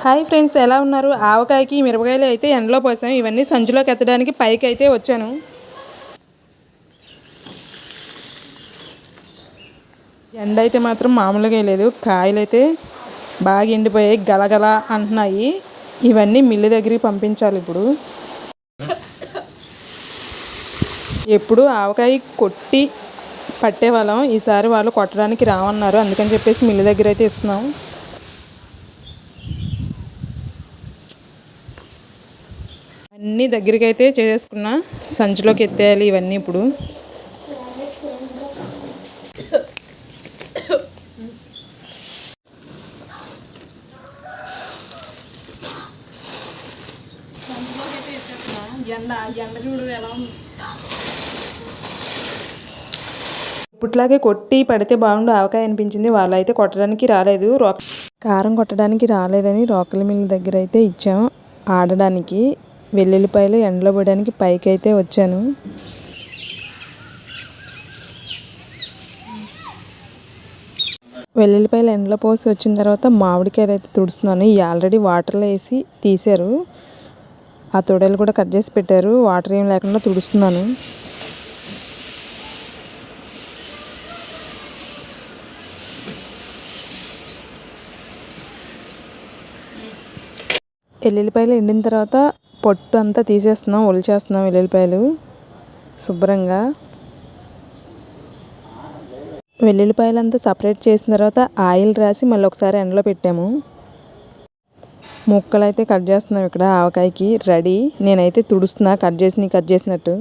Hi friends, ఎలా ఉన్నారు? ఆవకాయకి మిరపకాయలు అయితే ఎండలో పోసాం. ఇవన్నీ సంచిలోకి ఎత్తడానికి పైకి అయితే వచ్చాను. ఎండ అయితే మాత్రం మామూలుగా లేదు. కాయలు అయితే బాగా ఎండిపోయాయి, గలగల అంటున్నాయి. ఇవన్నీ మిల్లు దగ్గరికి పంపించాలి. ఎప్పుడు ఆవకాయ కొట్టి పట్టేవాళ్ళం. ఈసారి వాళ్ళు కొట్టడానికి రావన్నారు. అందుకని చెప్పేసి మిల్లు దగ్గర అయితే ఇస్తున్నాం. అన్నీ దగ్గరికి అయితే చేసేసుకున్నా. సంచిలోకి ఎత్తేయాలి ఇవన్నీ. ఇప్పుడు ఇప్పట్లాగే కొట్టి పడితే బాగుండు ఆవకాయ అనిపించింది. వాళ్ళైతే కొట్టడానికి రాలేదు. కారం కొట్టడానికి రాలేదని రోకలి మిల్లు దగ్గర అయితే ఇచ్చాం ఆడడానికి. వెల్లుల్లిపాయలు ఎండలో పోయడానికి పైకి అయితే వచ్చాను. వెల్లుల్లిపాయలు ఎండలో పోసి వచ్చిన తర్వాత మామిడికాయలు అయితే తుడుస్తున్నాను. ఇవి ఆల్రెడీ వాటర్లో వేసి తీశారు. ఆ తొడలు కూడా కట్ చేసి పెట్టారు. వాటర్ ఏం లేకుండా తుడుస్తున్నాను. వెల్లుల్లిపాయలు ఎండిన తర్వాత పొట్టు అంతా తీసేస్తున్నాం, ఒలిచేస్తున్నాం వెల్లుల్లిపాయలు శుభ్రంగా. వెల్లుల్లిపాయలంతా సపరేట్ చేసిన తర్వాత ఆయిల్ రాసి మళ్ళీ ఒకసారి ఎండలో పెట్టాము. ముక్కలు అయితే కట్ చేస్తున్నాం. ఇక్కడ ఆవకాయకి రెడీ. నేనైతే తుడుస్తున్నా కట్ చేసినట్టు.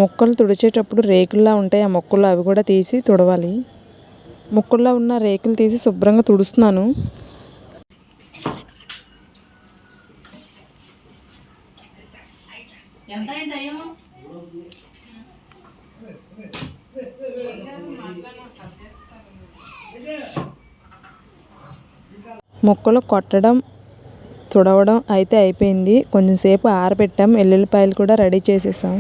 ముక్కలు తుడిచేటప్పుడు రేకుల్లా ఉంటాయి ఆ ముక్కలు, అవి కూడా తీసి తుడవాలి. ముక్కల్లో ఉన్న రేకులు తీసి శుభ్రంగా తుడుస్తున్నాను. ముక్కలు కొట్టడం తుడవడం అయితే అయిపోయింది. కొంచెంసేపు ఆరబెట్టాం. వెల్లుల్లిపాయలు కూడా రెడీ చేసేసాం.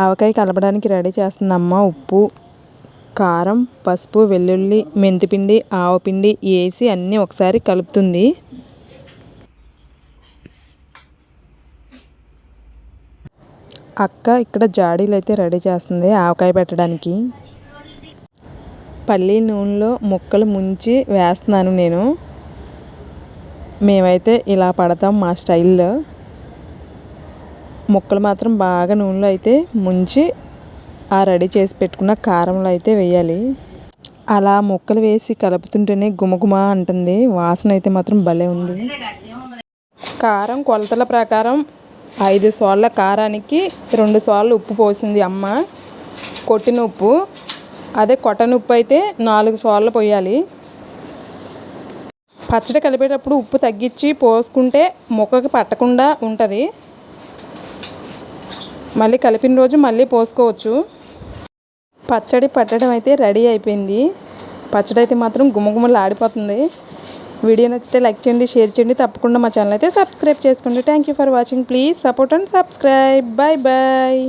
ఆవకాయ కలపడానికి రెడీ చేస్తుందమ్మ. ఉప్పు, కారం, పసుపు, వెల్లుల్లి, మెంతిపిండి, ఆవపిండి వేసి అన్నీ ఒకసారి కలుపుతుంది. అక్క ఇక్కడ జాడీలు అయితే రెడీ చేస్తుంది ఆవకాయ పెట్టడానికి. పల్లి నూనెలో ముక్కలు ముంచి వేస్తున్నాను నేను. మేమైతే ఇలా పడతాం మా స్టైల్లో. ముక్కలు మాత్రం బాగా నూనెలో అయితే ముంచి ఆ రెడీ చేసి పెట్టుకున్న కారంలో అయితే వేయాలి. అలా ముక్కలు వేసి కలుపుతుంటేనే గుమగుమ అంటుంది. వాసన అయితే మాత్రం భలే ఉంది. కారం కొలతల ప్రకారం 5 సోళ్ళ కారానికి 2 సోళ్ళు ఉప్పు పోసింది అమ్మ. కొట్టిన ఉప్పు. అదే కొట్టని ఉప్పు అయితే 4 సోళ్ళు పోయాలి. పచ్చడి కలిపేటప్పుడు ఉప్పు తగ్గించి పోసుకుంటే ముక్కకి పట్టకుండా ఉంటుంది. మళ్ళీ కలిపిన రోజు మళ్ళీ పోసుకోవచ్చు. పచ్చడి పట్టడం అయితే రెడీ అయిపోయింది. పచ్చడి అయితే మాత్రం గుమగుమలు ఆడిపోతుంది. వీడియో నచ్చితే లైక్ చేయండి, షేర్ చేయండి. తప్పకుండా మా ఛానల్ అయితే సబ్స్క్రైబ్ చేసుకోండి. Thank you for watching. Please support and subscribe. Bye bye.